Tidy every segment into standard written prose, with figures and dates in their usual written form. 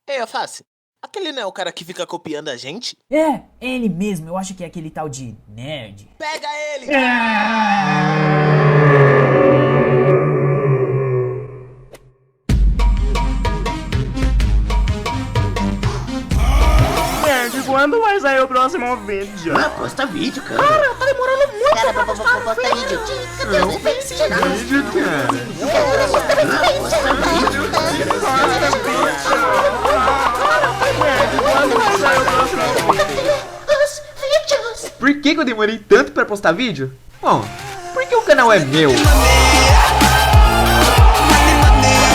Ei, Alface, aquele não é o cara que fica copiando a gente? É ele mesmo, eu acho que é aquele tal de nerd. Pega ele! Nerd, quando vai sair o próximo vídeo? Posta vídeo, cara. Cara, tá demorando muito Cara, pra postar posta vídeo. Cadê os fakes? Vídeo, cara. Nerd, quando vai sair o próximo vídeo? Por que eu demorei tanto pra postar vídeo? Bom, porque o canal é meu.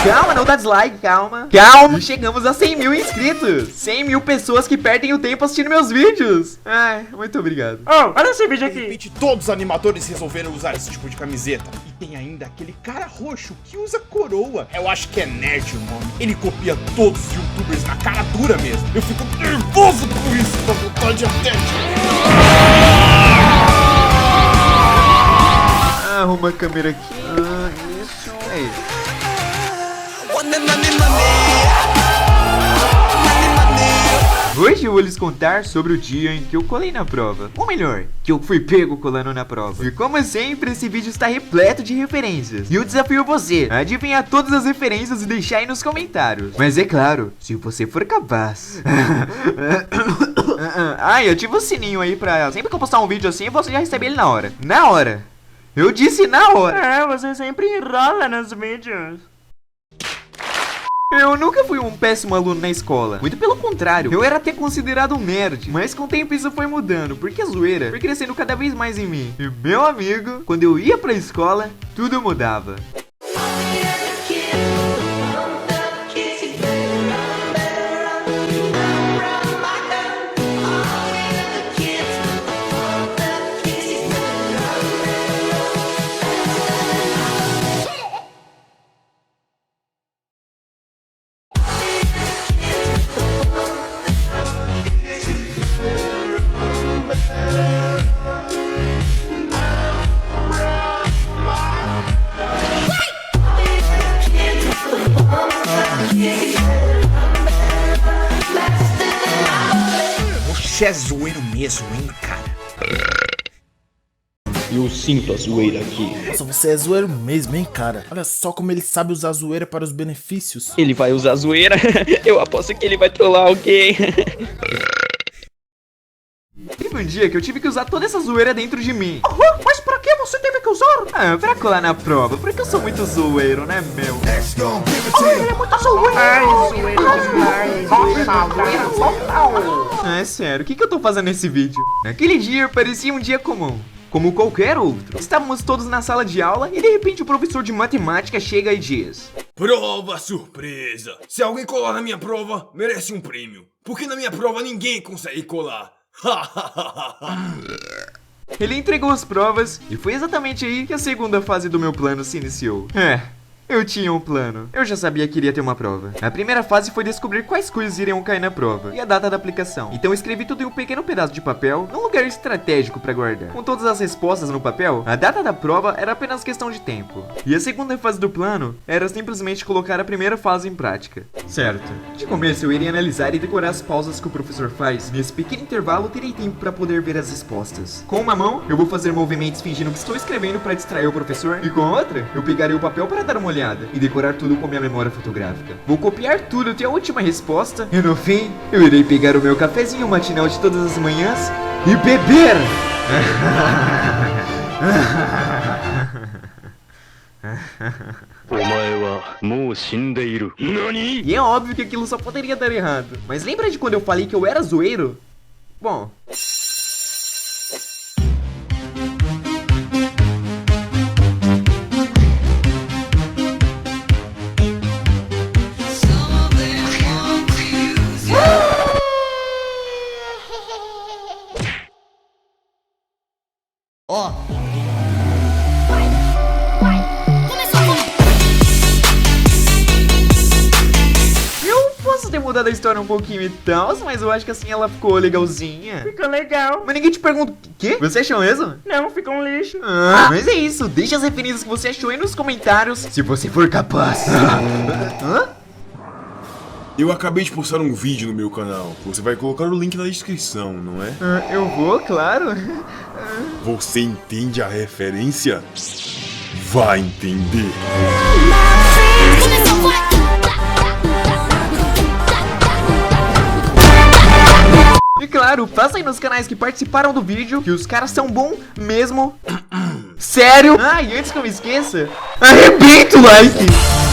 Calma, não dá dislike, calma. Calma, chegamos a 100 mil inscritos. 100 mil pessoas que perdem o tempo assistindo meus vídeos. Ai, muito obrigado. Oh, olha esse vídeo De aqui. repente, todos os animadores resolveram usar esse tipo de camiseta. E tem ainda aquele cara roxo que usa coroa. Eu acho que é nerd o nome. Ele copia todos os youtubers na cara dura mesmo. Eu fico nervoso com isso, com vontade até Arruma a câmera aqui. Isso. É isso. Hoje eu vou lhes contar sobre o dia em que eu colei na prova. Ou melhor, que eu fui pego colando na prova. E como sempre, esse vídeo está repleto de referências. E eu desafio você a adivinhar todas as referências e deixar aí nos comentários. Mas é claro, se você for capaz. E ativa o sininho aí pra sempre que eu postar um vídeo assim, você já recebe ele na hora. Na hora. Eu disse na hora. É, você sempre enrola nos vídeos. Eu nunca fui um péssimo aluno na escola. Muito pelo contrário, eu era até considerado um nerd. Mas com o tempo isso foi mudando, porque a zoeira foi crescendo cada vez mais em mim. E meu amigo, quando eu ia pra escola, tudo mudava. Você é zoeiro mesmo, hein, cara? Eu sinto a zoeira aqui. Nossa, você é zoeiro mesmo, hein, cara? Olha só como ele sabe usar a zoeira para os benefícios. Ele vai usar a zoeira? Eu aposto que ele vai trollar alguém. Teve um dia que eu tive que usar toda essa zoeira dentro de mim. Mas pra que você teve que usar? Pra colar na prova, porque eu sou muito zoeiro, né, meu? Ele é muito zoeiro. Ai, zoeiro demais. Zoeiro total. É sério, o que eu tô fazendo nesse vídeo? Naquele dia parecia um dia comum, como qualquer outro. Estávamos todos na sala de aula e de repente o professor de matemática chega e diz: prova surpresa! Se alguém colar na minha prova, merece um prêmio. Porque na minha prova ninguém consegue colar. Ele entregou as provas e foi exatamente aí que a segunda fase do meu plano se iniciou. Eu tinha um plano. Eu já sabia que iria ter uma prova. A primeira fase foi descobrir quais coisas iriam cair na prova e a data da aplicação. Então eu escrevi tudo em um pequeno pedaço de papel, num lugar estratégico para guardar. Com todas as respostas no papel, a data da prova era apenas questão de tempo. E a segunda fase do plano era simplesmente colocar a primeira fase em prática. Certo. De começo eu iria analisar e decorar as pausas que o professor faz. Nesse pequeno intervalo terei tempo para poder ver as respostas. Com uma mão, eu vou fazer movimentos fingindo que estou escrevendo para distrair o professor. E com a outra, eu pegarei o papel para dar uma olhada e decorar tudo com minha memória fotográfica. Vou copiar tudo até a última resposta e no fim, eu irei pegar o meu cafezinho matinal de todas as manhãs e beber! E é óbvio que aquilo só poderia dar errado. Mas lembra de quando eu falei que eu era zoeiro? Bom... Eu posso ter mudado a história um pouquinho e tal, mas eu acho que assim ela ficou legalzinha. Ficou legal. Mas ninguém te pergunta, o quê? Você achou mesmo? Não, ficou um lixo. Mas é isso, deixa as referências que você achou aí nos comentários, se você for capaz. Hã? Eu acabei de postar um vídeo no meu canal. Você vai colocar o link na descrição, não é? Eu vou, claro. Você entende a referência? Vai entender. E claro, passa aí nos canais que participaram do vídeo, que os caras são bons mesmo. Sério? Ah, e antes que eu me esqueça, arrebenta o like!